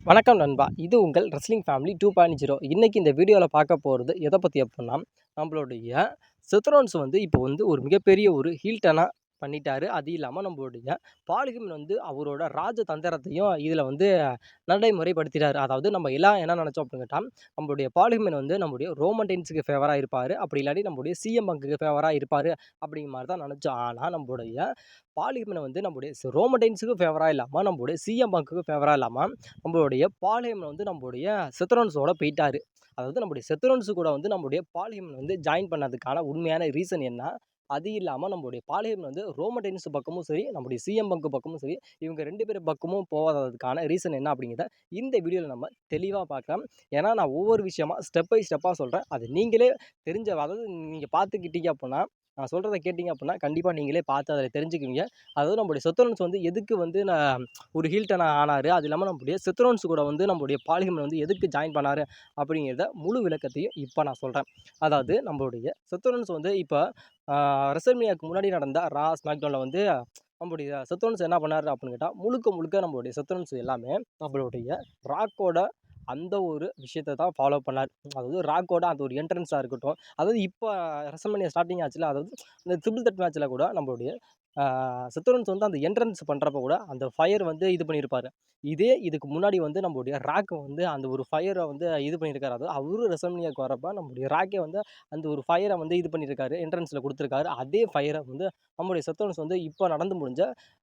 வணக்கம் நண்பா. இது உங்கள் ரெஸ்லிங் ஃபேமிலி 2.0. இன்னைக்கு இந்த வீடியோல பார்க்க போறது எத பத்தி அப்புட்ன்னா, நம்மளுடைய செத் ரோல்ஸ் இப்போ ஒரு மிகப்பெரிய ஒரு ஹீல் டர்னா பண்ணிட்டாரு. அது இல்லாம நம்மளுடைய பால் ஹெய்மன் அவரோட ராஜதந்திரத்தையும் இதுல நடைமுறைப்படுத்திட்டாரு. அதாவது நம்ம எல்லாம் என்ன நெனச்சோம் அப்டின்னு கேட்டா, நம்மளுடைய பால் ஹெய்மன் நம்முடைய ரோமன் ரெயின்ஸ்‌க்கு ஃபேவரா இருப்பாரு. அப்படி இல்லாட்டி நம்முடைய சிஎம் பங்க்‌க்கு ஃபேவரா இருப்பாரு. அப்படிங்கிற மாரி தான் நெனச்சோம். ஆனா நம்முடைய பால் ஹெய்மன் நம்முடைய ரோமன் ரெயின்ஸ்‌க்கு ஃபேவரா இல்லாம, நம்முடைய சிஎம் பங்க்‌க்கு ஃபேவரா இல்லாம, நம்மளுடைய பால் ஹெய்மன் நம்முடைய செத் ரோல்ஸோட போயிட்டாரு. அதாவது நம்முடைய செத் ரோல்ஸ் கூட நம்முடைய பால் ஹெய்மன் ஜாயின் பண்ணதுக்கான உண்மையான ரீசன் என்ன? அது இல்லாம நம்முடைய பால் ஹெய்மன் ரோமன் ரெயின்ஸ் பக்கமும் சரி, நம்முடைய சிஎம் பங்க் பக்கமும் சரி, இவங்க 2 பேர் பக்கமும் போகாததுக்கான ரீசன் என்ன அப்படிங்கிறத இந்த வீடியோல நம்ம தெளிவா பார்க்கலாம். ஏன்னா, நான் ஒவ்வொரு விஷயமா ஸ்டெப் பை ஸ்டெப்பா சொல்றேன். அது நீங்களே அதாவது நீங்க பார்த்துக்கிட்டீங்க அப்படின்னா, நான் சொல்றத கேட்டீங்க அப்படின்னா, கண்டிப்பா நீங்களே பார்த்து அதில தெரிஞ்சுக்குவீங்க. அதாவது நம்முடைய செத் ரோல்ஸ் எதுக்கு நான் ஒரு ஹீல் டர்னா ஆனாரு. அது இல்லாம நம்முடைய செத் ரோல்ஸ் கூட நம்முடைய பால் ஹெய்மன் எதுக்கு ஜாயின் பண்ணாரு அப்படிங்கிறத முழு விளக்கத்தையும் இப்ப நான் சொல்றேன். அதாவது நம்மளுடைய செத் ரோல்ஸ் இப்ப ரெசல்மேனியாக்கு முன்னாடி நடந்த ரா, ஸ்மாக்டவுன்ல நம்முடைய செத் ரோல்ஸ் என்ன பண்ணாரு அப்படின்னு கேட்டா, முழுக்க முழுக்க நம்மளுடைய செத் ரோல்ஸ் எல்லாமே நம்மளுடைய ராக்கோட அந்த ஒரு விஷயத்த தான் ஃபாலோ பண்ணாரு. அதாவது ராக்கோட அந்த ஒரு என்ட்ரன்ஸா இருக்கட்டும், அதாவது இப்ப ரெசல்மேனியா ஸ்டார்ட்டிங் ஆச்சுல்ல, அதாவது இந்த ட்ரிபிள் த்ரெட் மேட்ச்ல கூட நம்மளுடைய செத் ரோல்ஸ் அந்த என்ட்ரன்ஸ் பண்றப்ப கூட அந்த ஃபயர் இது பண்ணியிருப்பாரு. இதுக்கு முன்னாடி நம்மளுடைய ராக் அந்த ஒரு ஃபயர இது பண்ணியிருக்காரு. அதாவது அவரு ரெசல்மேனியாக்கு வரப்ப நம்முடைய ராக்கே அந்த ஒரு ஃபயர இது பண்ணியிருக்காரு. என்ட்ரன்ஸ்ல குடுத்துருக்காரு. அதே ஃபயர நம்முடைய செத் ரோல்ஸ் இப்ப நடந்து முடிஞ்ச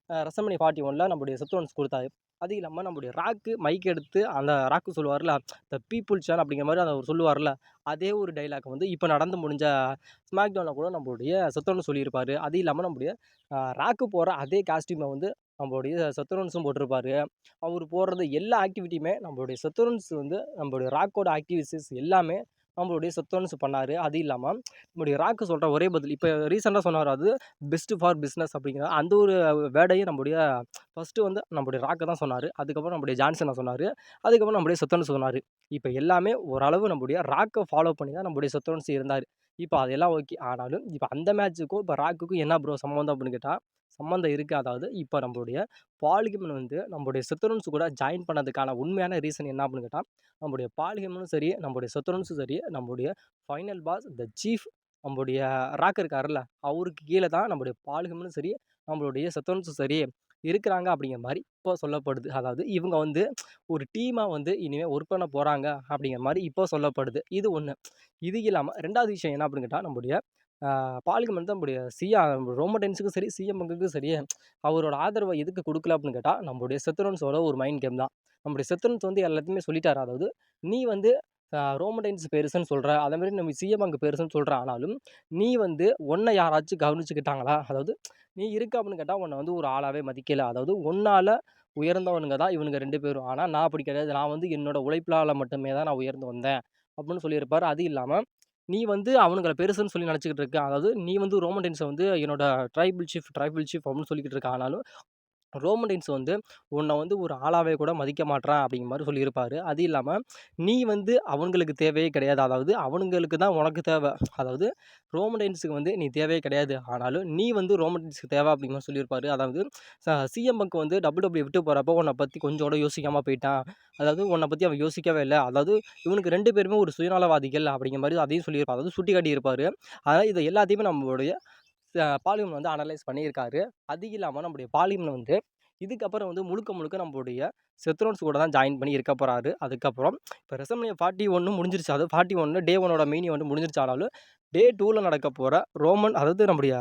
ரெசல்மேனியா 41ல நம்முடைய செத் ரோல்ஸ் குடுத்தாரு. அது இல்லாம நம்முடைய ராக் மைக் எடுத்து அந்த ராக் சொல்லுவார்ல, "த பீப்பிள் சான்" அப்படிங்கிற மாரி அவர் சொல்லுவார்ல, அதே ஒரு டயலாக் இப்ப நடந்து முடிஞ்ச ஸ்மாக்டவுன்ல கூட நம்மளுடைய செத் ரோல்ஸ் சொல்லியிருப்பாரு. அது இல்லாம நம்முடைய ராக் போடுற அதே காஸ்டியூம நம்மளுடைய செத் ரோல்ஸும் போட்டிருப்பாரு. அவரு போடுறது எல்லா ஆக்டிவிட்டியுமே நம்மளுடைய செத் ரோல்ஸ் நம்மளுடைய ராக்கோட ஆக்டிவிட்டீஸ் எல்லாமே நம்மளுடைய செத் ரோல்ஸ் பண்ணாரு. அது இல்லாம நம்முடைய ராக் சொல்ற ஒரே பதில், இப்ப ரீசென்ட்டா சொன்னாரு, அது பெஸ்ட் ஃபார் பிசினஸ் அப்படிங்கிற அந்த ஒரு வேர்டையும் நம்முடைய ஃபர்ஸ்ட்டு நம்முடைய ராக்க தான் சொன்னாரு. அதுக்கப்புறம் நம்முடைய ஜான்சன சொன்னாரு. அதுக்கப்புறம் நம்முடைய செத் ரோல்ஸ் சொன்னாரு. இப்ப எல்லாமே ஓரளவு நம்முடைய ராக்க ஃபாலோ பண்ணி தான் நம்முடைய செத் ரோல்ஸ் இருந்தாரு. இப்ப அதெல்லாம் ஓகே. ஆனாலும் இப்ப அந்த மேட்ச்சுக்கும், இப்ப ராக்குக்கும் என்ன ப்ரோ சம்மந்தம் அப்படின்னு கேட்டா, சம்மந்தம் இருக்கு. அதாவது இப்ப நம்மளுடைய பால் ஹெய்மன் நம்முடைய செத் ரோல்ஸ் கூட ஜாயின் பண்ணதுக்கான உண்மையான ரீசன் என்ன அப்படின்னு கேட்டா, நம்முடைய பால் ஹெய்மனும் சரி, நம்முடைய செத் ரோல்ஸும் சரி, நம்முடைய ஃபைனல் பாஸ் த சீஃப் நம்முடைய ராக் இருக்காருல்ல, அவருக்கு கீழ தான் நம்முடைய பால் ஹெய்மனும் சரி, நம்மளுடைய செத் ரோல்ஸும் சரி இருக்கிறாங்க அப்படிங்கிற மாரி இப்போ சொல்லப்படுது. அதாவது இவங்க ஒரு டீமா இனிமே ஒர்க் பண்ண போறாங்க அப்படிங்கிற மாரி இப்போ சொல்லப்படுது. இது 1. இது இல்லாம 2வது விஷயம் என்ன அப்படின்னு கேட்டா, நம்முடைய பால் ஹெய்மன் நம்முடைய ரோமன் ரெயின்ஸ்‌க்கும் சரி, சிஎம் பங்குக்கும் சரி, அவரோட ஆதரவ எதுக்கு குடுக்கல அப்படின்னு கேட்டா, நம்முடைய செத் ரோல்ஸோட ஒரு மைண்ட் கேம் தான். நம்முடைய செத் ரோல்ஸ் எல்லாத்தையுமே சொல்லிட்டாரு. அதாவது நீ ரோமன் ரெயின்ஸ் பெருசுன்னு சொல்ற, அதே மாரி நம்ம சிஎம் பங்க் பெருசுன்னு சொல்ற. ஆனாலும் நீ உன்ன யாராச்சும் கவனிச்சுக்கிட்டாங்களா? அதாவது நீ இருக்க அப்படின்னு கேட்டா, உன்ன ஒரு ஆளாவே மதிக்கல. அதாவது உன்னால உயர்ந்தவனுங்க தான் இவனுங்க 2 பேரும். ஆனா நான் அப்படி கிடையாது. நான் என்னோட உழைப்பினால மட்டுமே தான் நான் உயர்ந்து வந்தேன். அப்படின்னு சொல்லியிருப்பாரு. அது இல்லாம நீ அவனுங்கள பெருசுன்னு சொல்லி நினைச்சுக்கிட்டு இருக்க. அதாவது நீ ரோமன் ரெயின்ஸ என்னோட ட்ரைபல் சீஃப் அப்படின்னு சொல்லிக்கிட்டு இருக்க. ஆனாலும் ரோமன் ரெயின்ஸ் உன்ன ஒரு ஆளாவே கூட மதிக்க மாட்றான் அப்படிங்கிற மாரி சொல்லியிருப்பாரு. அது இல்லாம நீ அவனுங்களுக்கு தேவையே கிடையாது. அதாவது அவனுங்களுக்கு தான் உனக்கு தேவை. அதாவது ரோமன் ரெயின்ஸ்‌க்கு நீ தேவையே கிடையாது. ஆனாலும் நீ ரோமன் ரெயின்ஸ்‌க்கு தேவை அப்படிங்கிற மாரி சொல்லியிருப்பாரு. அதாவது சிஎம் பங்க் WWE விட்டு போறப்போ உன்ன பத்தி கொஞ்சம் கூட யோசிக்காம போயிட்டான். அதாவது உன்ன பத்தி அவன் யோசிக்கவே இல்ல. அதாவது இவனுக்கு 2 பேருமே ஒரு சுயநலவாதிகள் அப்படிங்கிற மாரி அதையும் சொல்லியிருப்பாரு. அதாவது சுட்டிக்காட்டியிருப்பாரு. அதனால இத எல்லாத்தையுமே நம்மளுடைய பால் ஹெய்மன் அனலைஸ் பண்ணியிருக்காரு. அது இல்லாம நம்முடைய பால் ஹெய்மன் இதுக்கப்புறம் முழுக்க முழுக்க நம்மளுடைய செத் ரோல்ஸ் கூட தான் ஜாயின் பண்ணி இருக்க போறாரு. அதுக்கப்புறம் இப்ப ரெசல்மேனியா 41 முடிஞ்சிருச்சு. அதாவது 41 டே 1ஓட மெயின் ஈவென்ட் முடிஞ்சிருச்சு. ஆனாலும் டே 2ல நடக்க போற அதாவது நம்முடைய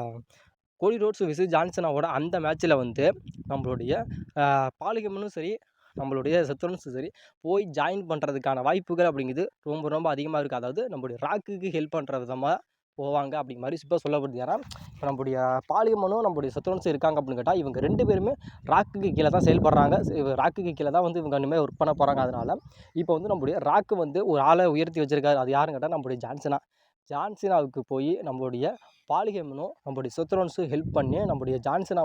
கோடி ரோட்ஸ் விஸ் ஜான்சனாவோட அந்த மேட்ச்ல நம்மளுடைய பால் ஹெய்மனும் சரி, நம்மளுடைய செத் ரோல்ஸும் சரி, போய் ஜாயின் பண்றதுக்கான வாய்ப்புகள் அப்படிங்கிறது ரொம்ப ரொம்ப அதிகமா இருக்கு. அதாவது நம்முடைய ராக்குக்கு ஹெல்ப் பண்ற விதமா போவாங்க அப்படிங்கிற மாரி இப்ப சொல்லப்படுது. ஏன்னா, இப்ப நம்முடைய பால் ஹெய்மனும் நம்முடைய செத் ரோல்ஸும் இருக்காங்க அப்படின்னு கேட்டா, இவங்க 2 பேருமே ராக்குக்கு கீழ தான் செயல்படுறாங்க. ராக்குக்கு கீழ தான் இவங்க இனிமே ஒர்க் பண்ண போறாங்க. அதனால இப்ப நம்முடைய ராக் ஒரு ஆள உயர்த்தி வச்சிருக்காரு. அது யாருன்னு கேட்டா, நம்முடைய ஜான்சனா. ஜான்சனாவுக்கு போய் நம்மளுடைய பால் ஹெய்மனும் நம்முடைய செத் ரோல்ஸும் ஹெல்ப் பண்ணி நம்முடைய ஜான்சனா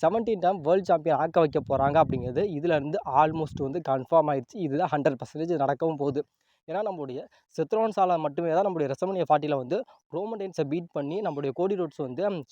17 டைம் வேர்ல்ட் சாம்பியன் ஆக்க வைக்க போறாங்க அப்படிங்கிறது இதுலருந்து ஆல்மோஸ்ட் கன்ஃபார்ம் ஆயிருச்சு. இதுதான் 100% நடக்கவும் போகுது. ஏன்னா, நம்முடைய செத் ரோல்ஸால மட்டுமே தான் நம்முடைய ரெசல்மேனியா 40ல ரோமன் ரெயின்ஸ பீட் பண்ணி நம்முடைய கோடி ரோட்ஸ்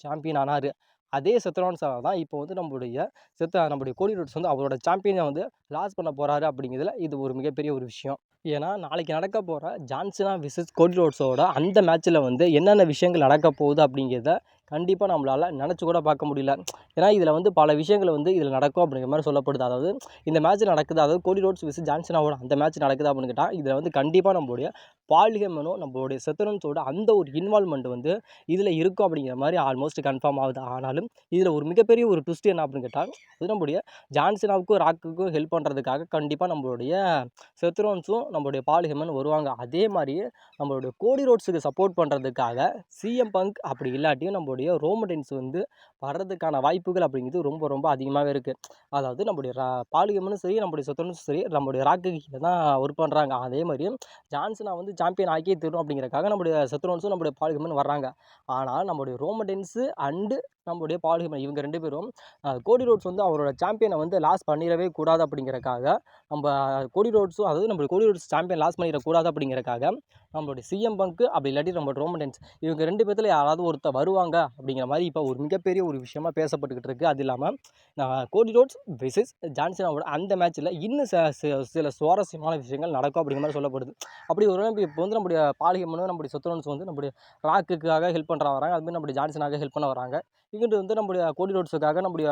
சாம்பியன் ஆனாரு. அதே செத்ரோன்ஸால தான் இப்போ வந்து நம்மளுடைய கோடி ரோட்ஸ் வந்து அவரோட சாம்பியனை வந்து லாஸ் பண்ண போகிறாரு அப்படிங்கிறதுல இது ஒரு மிகப்பெரிய ஒரு விஷயம். ஏன்னா நாளைக்கு நடக்க போகிற ஜான்சினா விசஸ் கோடி ரோட்ஸோட அந்த மேட்ச்சில் வந்து என்னென்ன விஷயங்கள் நடக்க போகுது அப்படிங்கிறத கண்டிப்பாக நம்மளால் நினச்சி கூட பார்க்க முடியல. ஏன்னா இதில் வந்து பல விஷயங்கள் வந்து இதில் நடக்கும் அப்படிங்கிற மாதிரி சொல்லப்படுது. அதாவது இந்த மேட்ச் நடக்குது, அதாவது கோடி ரோட்ஸ் விசஸ் ஜான்சினாவோட அந்த மேட்ச் நடக்குது அப்படின்னு கேட்டால் இதில் வந்து கண்டிப்பாக நம்மளுடைய பால் ஹெமனும் நம்மளுடைய செத்ரோன்ஸோட அந்த ஒரு இன்வால்மெண்ட் வந்து இதில் இருக்கும் அப்படிங்கிற மாதிரி ஆல்மோஸ்ட் கன்ஃபார்ம் ஆகுது. ஆனாலும் இதில் ஒரு மிகப்பெரிய ஒரு ட்விஸ்ட் என்ன அப்படின்னு கேட்டால் அது நம்மளுடைய ஜான்சினாவுக்கும் ராக்குக்கும் ஹெல்ப் பண்ணுறதுக்காக கண்டிப்பாக நம்மளுடைய செத்ரோன்ஸும் நம்மளுடைய பால் ஹெமன் வருவாங்க. அதே மாதிரியே நம்மளுடைய கோடி ரோட்ஸுக்கு சப்போர்ட் பண்ணுறதுக்காக சிஎம் பங்க் அப்படி இல்லாட்டியும் நம்மளுடைய ரோமன் ரெயின்ஸ் வந்து வர்றதுக்கான வாய்ப்புகள் அப்படிங்கிறது ரொம்ப ரொம்ப அதிகமாகவே இருக்குது. அதாவது நம்மளுடைய பால் ஹெமனும் சரி, நம்மளுடைய செத்ரோன்ஸும் சரி, நம்மளுடைய ராக்கு கீழே தான் ஒர்க் பண்ணுறாங்க. அதே மாதிரி ஜான்சனா வந்து சாம்பியன் ஆக்கியே தரும் அப்படிங்கிறக்காக நம்மளுடைய செத்ரோன்ஸும் நம்மளுடைய பால் ஹெமன் வர்றாங்க. ஆனால் நம்மளுடைய ரோமன் ரெயின்ஸ் அண்டு நம்மளுடைய பால் ஹெமன் இவங்க 2 பேரும் கோடி ரோட்ஸ் வந்து அவரோட சாம்பியனை வந்து லாஸ் பண்ணிடவே கூடாது அப்படிங்கிறக்காக நம்ம கோடி ரோட்ஸும், அதாவது நம்மளுடைய கோடி ரோட்ஸ் சாம்பியன் லாஸ் பண்ணிடக்கூடாது அப்படிங்கிறக்காக நம்மளுடைய சிஎம் பங்க் அப்படி இல்லாட்டி நம்மளோட ரோமன் ரெயின்ஸ் இவங்க 2 பேர்த்தில் யாராவது ஒருத்தர் வருவாங்க அப்படிங்கிற மாதிரி இப்போ ஒரு மிகப்பெரிய ஒரு விஷயமா பேசப்பட்டுக்கிட்டு இருக்குது. அது இல்லாமல் கோடி ரோட்ஸ் விசஸ் ஜான்சனாவோட அந்த மேட்ச்சில் இன்னும் சில சுவாரஸ்யமான விஷயங்கள் நடக்கும் அப்படிங்கிற மாதிரி சொல்லப்படுது. அப்படி ஒரு இப்போ வந்து நம்முடைய பால் ஹெமனும் நம்முடைய செத்ரோன்ஸ் வந்து நம்முடைய ராக்குக்காக ஹெல்ப் பண்ணுற வராங்க. அதுமாதிரி நம்முடைய ஜான்சனாக ஹெல்ப் பண்ண வராங்க. இங்கிட்டு வந்து நம்முடைய கோடி ரோட்ஸுக்காக நம்முடைய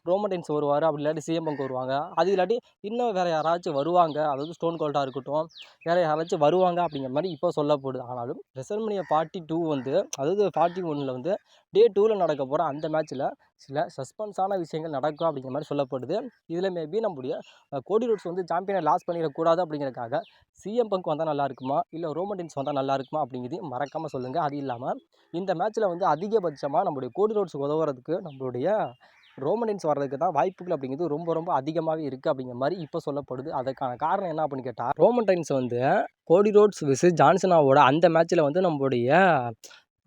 ரோமன் ரெயின்ஸ் வருவார், அப்படி இல்லாட்டி சிஎம் பங்க் வருவாங்க. அது இல்லாட்டி இன்னும் வேறு யாராச்சும் வருவாங்க, அதாவது ஸ்டோன் கோல்டாக இருக்கட்டும், வேறு யாராச்சும் வருவாங்க அப்படிங்கிற மாதிரி இப்போ சொல்லப்படுது. ஆனாலும் ரெசல்மனியா 42 வந்து, அதாவது 41 வந்து டே 2ல் நடக்க போகிற அந்த மேட்ச்சில் சில சஸ்பென்ஸான விஷயங்கள் நடக்கும் அப்படிங்கிற மாதிரி சொல்லப்படுது. இதில் மேபி நம்முடைய கோடி ரோட்ஸ் வந்து சாம்பியனை லாஸ் பண்ணிடக்கூடாது அப்படிங்கிறதுக்காக சிஎம் பங்க் வந்தால் நல்லா இருக்குமா, இல்லை ரோமன் ரெயின்ஸ் வந்தால் நல்லா இருக்குமா அப்படிங்கிறதையும் மறக்காமல் சொல்லுங்கள். அது இல்லாமல் இந்த மேட்ச்சில் வந்து அதிகபட்சமாக நம்முடைய கோடி ரோட்ஸுக்கு உதவுறதுக்கு நம்மளுடைய ரோமன் ரெயின்ஸ் வர்றதுக்கு தான் வாய்ப்புகள் அப்படிங்கிறது ரொம்ப ரொம்ப அதிகமாகவே இருக்குது அப்படிங்கிற மாதிரி இப்போ சொல்லப்படுது. அதுக்கான காரணம் என்ன அப்படின்னு கேட்டால் ரோமன் ரெயின்ஸ் வந்து கோடி ரோட்ஸ் விசஸ் ஜான்சனாவோட அந்த மேட்ச்சில் வந்து நம்மளுடைய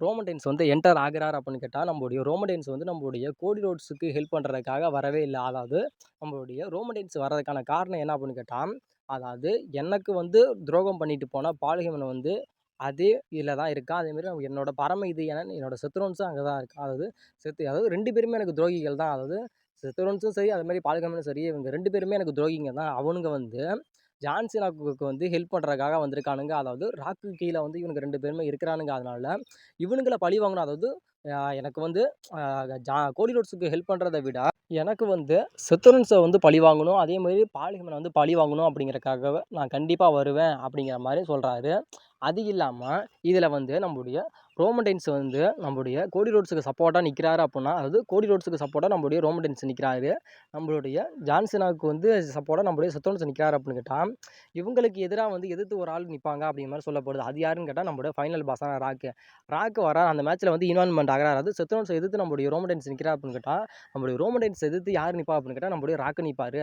ரோமன் ரெயின்ஸ் வந்து என்டர் ஆகிறார் அப்படின்னு கேட்டால் நம்மளுடைய ரோமன் ரெயின்ஸ் வந்து நம்மளுடைய கோடி ரோட்ஸுக்கு ஹெல்ப் பண்ணுறதுக்காக வரவே இல்லை. அதாவது நம்மளுடைய ரோமன் ரெயின்ஸ் வர்றதுக்கான காரணம் என்ன அப்படின்னு கேட்டால், அதாவது எனக்கு வந்து துரோகம் பண்ணிட்டு போன பால் ஹெமன் வந்து அதே இதில் தான் இருக்கா. அதேமாரி என்னோட பரம இது என்னோட செத்ரோன்ஸும் அங்கே தான் இருக்கா. அதாவது 2 பேருமே எனக்கு துரோகிகள் தான். அதாவது செத்ரோன்ஸும் சரி, அதுமாதிரி பால் ஹெமனும் சரி, இவங்க 2 பேருமே எனக்கு துரோகிங்க தான். அவனுங்க வந்து ஜான்சினாவுக்கு வந்து ஹெல்ப் பண்ணுறதுக்காக வந்திருக்கானுங்க. அதாவது ராக்கு கீழே வந்து இவனுங்க 2 பேருமே இருக்கிறானுங்க. அதனால இவனுங்கள பழி வாங்கணும். அதாவது எனக்கு வந்து கோடி ரோட்ஸுக்கு ஹெல்ப் பண்ணுறத விட எனக்கு வந்து செத்ரோன்ஸை வந்து பழி வாங்கணும், அதே மாதிரி பால் ஹெமனை வந்து பழி வாங்கணும் அப்படிங்கிறக்காக நான் கண்டிப்பாக வருவேன் அப்படிங்கிற மாதிரி சொல்கிறாரு. அது இல்லாமல் இதில் வந்து நம்முடைய ரோமன் ரெயின்ஸ் வந்து நம்முடைய கோடி ரோட்ஸுக்கு சப்போர்ட்டாக நிற்கிறாரு அப்படின்னா, அதாவது கோடி ரோட்ஸுக்கு சப்போர்ட்டாக நம்முடைய ரோமன் ரெயின்ஸ் நிற்கிறாரு, நம்மளுடைய ஜான்சனாவுக்கு வந்து சப்போர்ட்டாக நம்முடைய செத்ரோன்ஸ் நிற்கிறாரு அப்படின்னு கேட்டால் இவங்களுக்கு எதிராக வந்து எதிர்த்து ஒரு ஆள் நிற்பாங்க அப்படிங்கிற மாதிரி சொல்லப்படுது. அது யாருன்னு கேட்டால் நம்மளுடைய ஃபைனல் பாஸான ராக்கு வரார். அந்த மேட்ச்சில் வந்து இன்வால்மெண்ட் ஆகிறார். அது செத்ரோன்ஸை எதிர்த்து நம்மளுடைய ரோமன் ரெயின்ஸ் நிற்கிறார் அப்படின்னு கேட்டால் நம்மளுடைய ரோமன் ரெயின்ஸ் எதிர்த்து யார் நிற்பா அப்படின்னு கேட்டால் நம்மளுடைய ராக்கு நிற்பார்.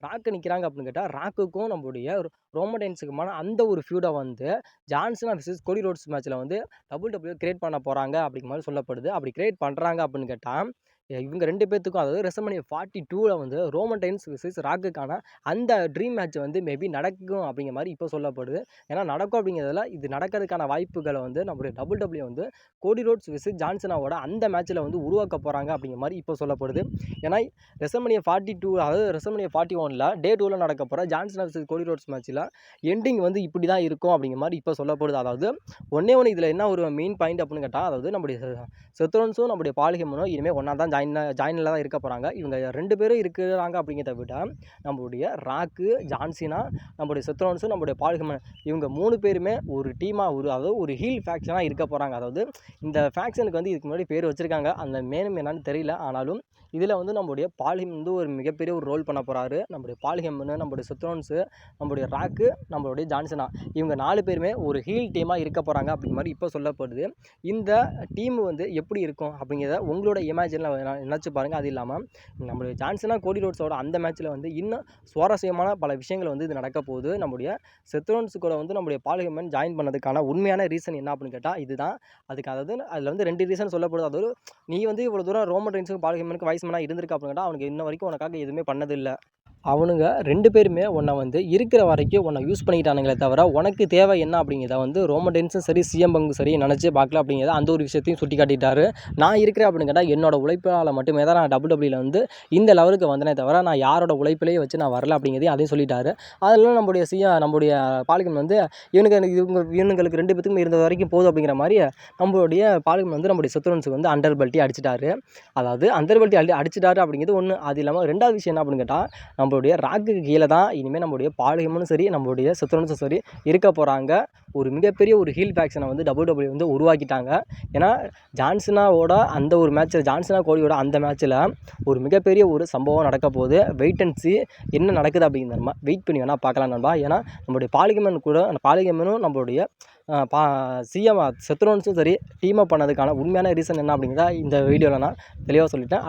ராக்கு நிற்கிறாங்க அப்படின்னு கேட்டால் ராக்குக்கும் நம்மளுடைய ரோமன் ரெயின்ஸுக்குமான அந்த ஒரு ஃபியூடை வந்து ஜான்சனா விசஸ் கோடி ரோட்ஸ் மேட்ச்சில் வந்து WWE கிரியேட் பண்ண போகிறாங்க அப்படிங்கிற மாதிரி சொல்லப்படுது. அப்படி கிரியேட் பண்ணுறாங்க அப்படின்னு கேட்டால் இவங்க 2 பேர்த்துக்கும், அதாவது ரெசல்மனியா 42ல் வந்து ரோமன் ரெயின்ஸ் விசஸ் ராக்குக்கான அந்த ட்ரீம் மேட்ச் வந்து மேபி நடக்கும் அப்படிங்கிற மாதிரி இப்போ சொல்லப்படுது. ஏன்னா நடக்கும் அப்படிங்கிறதுல இது நடக்கிறதுக்கான வாய்ப்புகளை வந்து நம்மளுடைய WWE வந்து கோடி ரோட்ஸ் விசஸ் ஜான்சனாவோட அந்த மேட்ச்சில் வந்து உருவாக்க போகிறாங்க அப்படிங்கிற மாதிரி இப்போ சொல்லப்படுது. ஏன்னா ரெசல்மனியா 42, அதாவது ரெசல்மனியா 41ல் டே 2ல் நடக்க போகிற ஜான்சனா விசஸ் கோடி ரோட்ஸ் மேட்ச்சில் எண்டிங் வந்து இப்படி தான் இருக்கும் அப்படிங்கிற மாதிரி இப்போ சொல்லப்படுது. அதாவது ஒன்று இதில் என்ன ஒரு மெயின் பாயிண்ட் அப்படின்னு கேட்டால், அதாவது நம்முடைய செத்ரோன்ஸும் நம்முடைய பால் ஹெமனும் இனிமேல் ஒன்றா தான் ஜாயினில் தான் இருக்க போகிறாங்க. இவங்க 2 பேரும் இருக்கிறாங்க அப்படிங்கிறத விட நம்மளுடைய ராக்கு, ஜான்சினா, நம்முடைய செத்ரோன்ஸும் நம்முடைய பால் ஹெமன் இவங்க 3 பேருமே ஒரு டீமாக அதாவது ஒரு ஹீல் ஃபேக்ஷனாக இருக்க போகிறாங்க. அதாவது இந்த ஃபேக்ஷனுக்கு வந்து இதுக்கு முன்னாடி பேர் வச்சுருக்காங்க. அந்த மேலும் என்னன்னு தெரியல. ஆனாலும் இதில் வந்து நம்முடைய பால் ஹெமன் வந்து ஒரு மிகப்பெரிய ஒரு ரோல் பண்ண போகிறாரு. நம்முடைய பால் ஹெமன், நம்முடைய செத்ரோன்ஸு, நம்முடைய ராக்கு, நம்மளுடைய ஜான்சனா இவங்க 4 பேருமே ஒரு ஹீல் டீமாக இருக்க போகிறாங்க அப்படிங்கிற மாதிரி இப்போ சொல்லப்படுது. இந்த டீம் வந்து எப்படி இருக்கும் அப்படிங்கிறத உங்களோட இமேஜினில் நினச்சி பாருங்கள். அது இல்லாமல் நம்மளுடைய ஜான்சனா கோடி ரோட்ஸோட அந்த மேட்ச்சில் வந்து இன்னும் சுவாரஸ்யமான பல விஷயங்கள் வந்து இது நடக்க போகுது. நம்முடைய செத்ரோன்ஸு கூட வந்து நம்முடைய பால் ஹெமன் ஜாயின் பண்ணதுக்கான உண்மையான ரீசன் என்ன அப்படின்னு கேட்டால் இதுதான். அதுக்கு அதாவது அதில் வந்து 2 ரீசன் சொல்லப்படுது. அதாவது நீ வந்து இவ்வளோ தூரம் ரோமன் ரெயின்ஸுக்கும் பால் ஹெமனுக்கு வைஸ்மேனாக இருந்திருக்க அப்படின்னு கேட்டால் அவனுக்கு இன்ன வரைக்கும் உனக்காக எதுவுமே பண்ணதில்லை. அவனுங்க 2 பேருமே உன்னை வந்து இருக்கிற வரைக்கும் உன்னை யூஸ் பண்ணிக்கிட்டானுங்களே தவிர, உனக்கு தேவை என்ன அப்படிங்கிறத வந்து ரோமன் ரெயின்ஸும் சரி, சிஎம் பங்கும் சரி நினச்சே பார்க்கல அப்படிங்கிறத அந்த ஒரு விஷயத்தையும் சுட்டிக்காட்டிட்டாரு. நான் இருக்கிறேன் அப்படின்னு கேட்டா, என்னோட உழைப்பால மட்டுமே தான் நான் WWE வந்து இந்த லெவலுக்கு வந்தேனே தவிர, நான் யாரோட உழைப்பிலேயே வச்சு நான் வரல அப்படிங்கிறதையும் அதையும் சொல்லிட்டாரு. அதெல்லாம் நம்முடைய பாலிகன் வந்து இவனுங்களுக்கு 2 பேத்துக்கும் இருந்த வரைக்கும் போதும் அப்படிங்கிற மாதிரி நம்மளுடைய பாலிகன் வந்து நம்முடைய செத்ரோன்ஸுக்கு வந்து அண்டர் பெல்ட்டி அடிச்சிட்டாரு. அதாவது அண்டர் பெல்ட்டி அடிச்சிட்டாரு அப்படிங்கிறது ஒன்று. அது இல்லாமல் 2வது விஷயம் என்ன அப்படின்னு கேட்டால், நம்மளுடைய ராக்குக்கு கீழே தான் இனிமேல் நம்மளுடைய பாலிகமும் சரி, நம்மளுடைய செத்ரோன்ஸும் சரி இருக்க போகிறாங்க. ஒரு மிகப்பெரிய ஒரு ஹீல் ஃபேக்ஷனை வந்து WWE வந்து உருவாக்கிட்டாங்க. ஏன்னா ஜான்சினாவோட அந்த ஒரு மேட்ச்சில், ஜான்சினா கோலியோட அந்த மேட்ச்சில் ஒரு மிகப்பெரிய ஒரு சம்பவம் நடக்க போகுது. வெயிட் அண்ட் சி என்ன நடக்குது அப்படிங்கிற நம்ம வெயிட் பண்ணி வேணால் பார்க்கலாம் நண்பா. ஏன்னா நம்மளுடைய பாலிகமனும் நம்மளுடைய சிஎம் செத்ரோன்ஸும் சரி டீம் அப் பண்ணதுக்கான உண்மையான ரீசன் என்ன அப்படிங்கிறத இந்த வீடியோவில் நான் தெளிவாக சொல்லிட்டேன்.